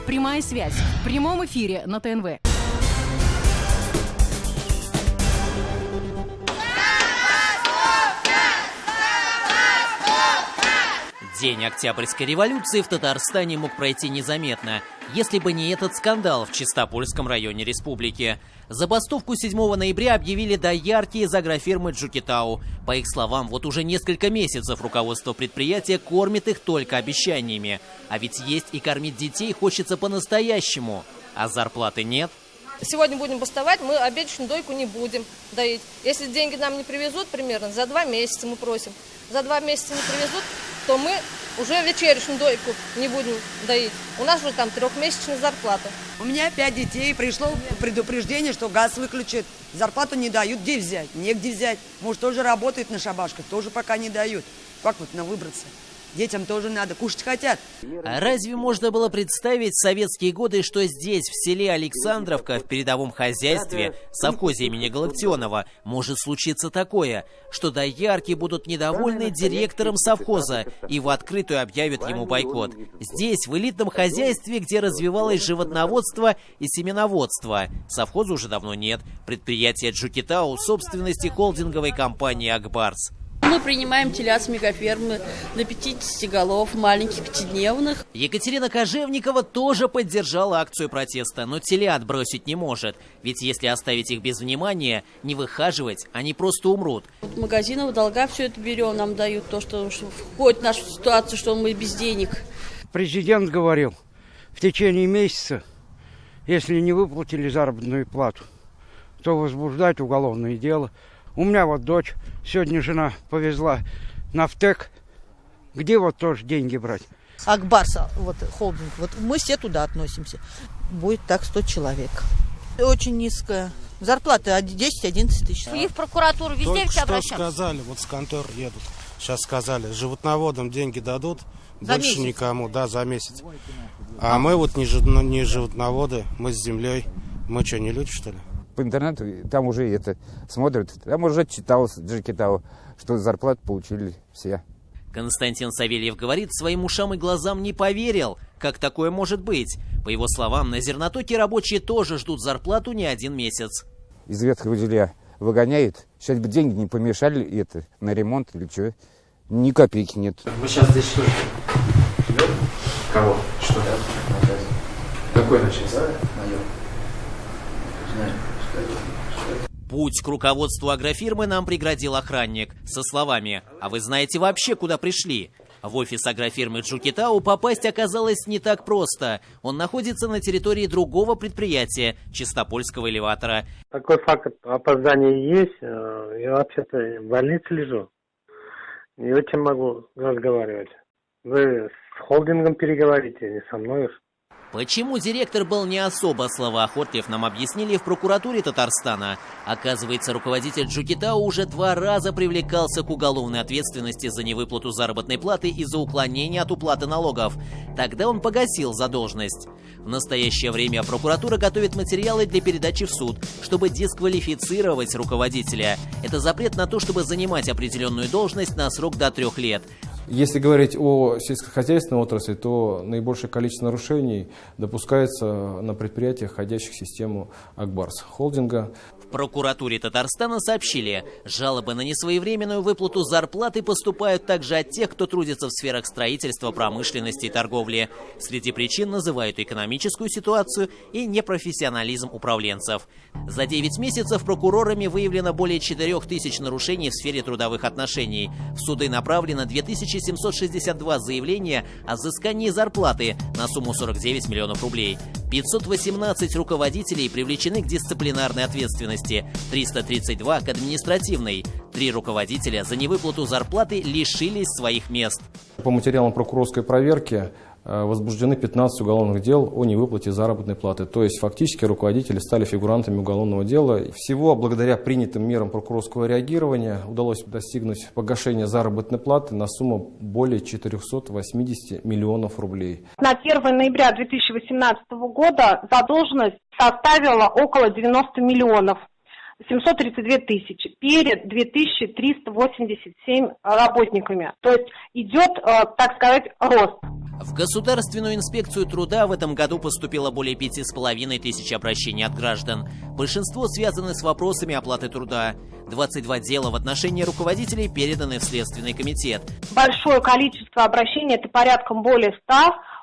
Прямая связь в прямом эфире на ТНВ. День Октябрьской революции в Татарстане мог пройти незаметно, если бы не этот скандал в Чистопольском районе республики. Забастовку 7 ноября объявили доярки из агрофирмы Джукитау. По их словам, вот уже несколько месяцев руководство предприятия кормит их только обещаниями. А ведь есть и кормить детей хочется по-настоящему, а зарплаты нет. Сегодня будем бастовать, мы обеденную дойку не будем доить. Если деньги нам не привезут примерно, за 2 месяца мы просим. За 2 месяца не привезут, то мы уже вечернюю дойку не будем доить. У нас уже там 3-месячная зарплата. У меня 5 детей, пришло предупреждение, что газ выключат. Зарплату не дают, где взять? Негде взять. Муж тоже работает на шабашках, тоже пока не дают. Как вот на выбраться? Детям тоже надо, кушать хотят. А разве можно было представить в советские годы, что здесь, в селе Александровка, в передовом хозяйстве, совхозе имени Галактионова, может случиться такое, что доярки будут недовольны директором совхоза и в открытую объявят ему бойкот? Здесь, в элитном хозяйстве, где развивалось животноводство и семеноводство. Совхоза уже давно нет. Предприятие Джукитау в собственности холдинговой компании «Акбарс». Мы принимаем телят с мегафермы до 50 голов, маленьких 5-дневных. Екатерина Кожевникова тоже поддержала акцию протеста, но телят бросить не может. Ведь если оставить их без внимания, не выхаживать, они просто умрут. В магазинах долга все это берем, нам дают то, что входит в нашу ситуацию, что мы без денег. Президент говорил, в течение месяца, если не выплатили заработную плату, то возбуждать уголовное дело. У меня вот дочь, сегодня жена повезла на ВТЭК. Где вот тоже деньги брать? Акбарс, вот холдинг, вот мы все туда относимся. Будет так 100 человек. Очень низкая. Зарплата 10-11 тысяч. И в прокуратуру везде только все что обращаются. Сказали, вот с контор едут. Сейчас сказали, животноводам деньги дадут, За больше месяц. никому, да, за месяц. А мы вот не животноводы, мы с землей. Мы что, не люди, что ли? По интернету там уже это смотрят, там уже читал, что зарплату получили все. Константин Савельев говорит, своим ушам и глазам не поверил. Как такое может быть? По его словам, на зернотоке рабочие тоже ждут зарплату не 1 месяц. Из ветхого жилья выгоняют. Сейчас бы деньги не помешали это на ремонт или что. Ни копейки нет. Вы сейчас здесь что живете? Кого? Что? Какой начальник? Майор. Знаю. Путь к руководству агрофирмы нам преградил охранник со словами: «А вы знаете вообще, куда пришли?» В офис агрофирмы Джукитау попасть оказалось не так просто. Он находится на территории другого предприятия, Чистопольского элеватора. Такой факт опоздания есть. Я вообще-то в больнице лежу. Не очень могу разговаривать. Вы с холдингом переговорите, не со мной уж. Почему директор был не особо словоохотлив, нам объяснили в прокуратуре Татарстана. Оказывается, руководитель Джукитау уже 2 раза привлекался к уголовной ответственности за невыплату заработной платы и за уклонение от уплаты налогов. Тогда он погасил задолженность. В настоящее время прокуратура готовит материалы для передачи в суд, чтобы дисквалифицировать руководителя. Это запрет на то, чтобы занимать определенную должность на срок до 3 лет. Если говорить о сельскохозяйственной отрасли, то наибольшее количество нарушений допускается на предприятиях, входящих в систему Акбарс холдинга. В прокуратуре Татарстана сообщили, жалобы на несвоевременную выплату зарплаты поступают также от тех, кто трудится в сферах строительства, промышленности и торговли. Среди причин называют экономическую ситуацию и непрофессионализм управленцев. За 9 месяцев прокурорами выявлено более 4000 нарушений в сфере трудовых отношений. В суды направлено 2762 заявления о взыскании зарплаты на сумму 49 миллионов рублей. 518 руководителей привлечены к дисциплинарной ответственности, 332 к административной. 3 руководителя за невыплату зарплаты лишились своих мест. По материалам прокурорской проверки возбуждены 15 уголовных дел о невыплате заработной платы. То есть фактически руководители стали фигурантами уголовного дела. Всего благодаря принятым мерам прокурорского реагирования удалось достигнуть погашения заработной платы на сумму более 480 миллионов рублей. На 1 ноября 2018 года задолженность составила около 90 миллионов. 732 тысячи перед 2387 работниками. То есть идет, так сказать, рост. В Государственную инспекцию труда в этом году поступило более 5500 обращений от граждан. Большинство связаны с вопросами оплаты труда. 22 дела в отношении руководителей переданы в Следственный комитет. Большое количество обращений, это порядком более 100,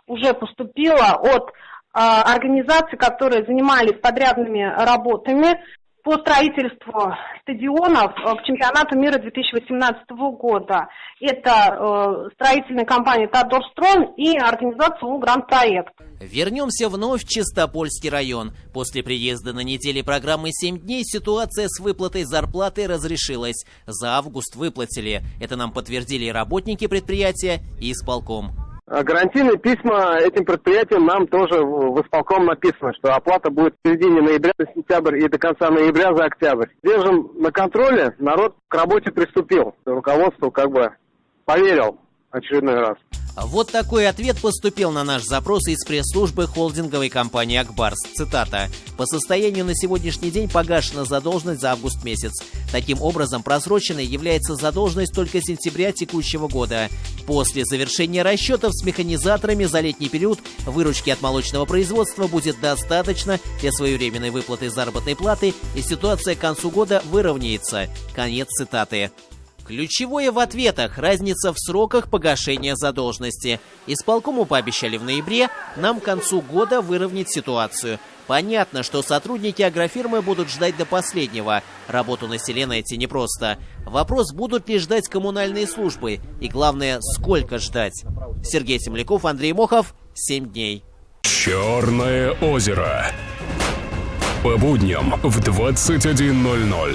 уже поступило от организаций, которые занимались подрядными работами по строительству стадионов к чемпионату мира 2018 года. Это строительная компания «Татдорстрой» и организация «Гранд-проект». Вернемся вновь в Чистопольский район. После приезда на неделе программы «7 дней» ситуация с выплатой зарплаты разрешилась. За август выплатили. Это нам подтвердили и работники предприятия, и исполком. Гарантийные письма этим предприятиям нам тоже в исполком написано, что оплата будет в середине ноября на сентябрь и до конца ноября за октябрь. Держим на контроле, народ к работе приступил. Руководство поверил очередной раз. Вот такой ответ поступил на наш запрос из пресс-службы холдинговой компании «Акбарс». Цитата. «По состоянию на сегодняшний день погашена задолженность за август месяц. Таким образом, просроченной является задолженность только сентября текущего года. После завершения расчетов с механизаторами за летний период выручки от молочного производства будет достаточно для своевременной выплаты заработной платы, и ситуация к концу года выровняется». Конец цитаты. Ключевое в ответах – разница в сроках погашения задолженности. Исполкому пообещали в ноябре нам к концу года выровнять ситуацию. Понятно, что сотрудники агрофирмы будут ждать до последнего. Работу на селе найти непросто. Вопрос, будут ли ждать коммунальные службы. И главное, сколько ждать. Сергей Земляков, Андрей Мохов. 7 дней. Черное озеро. По будням в 21:00.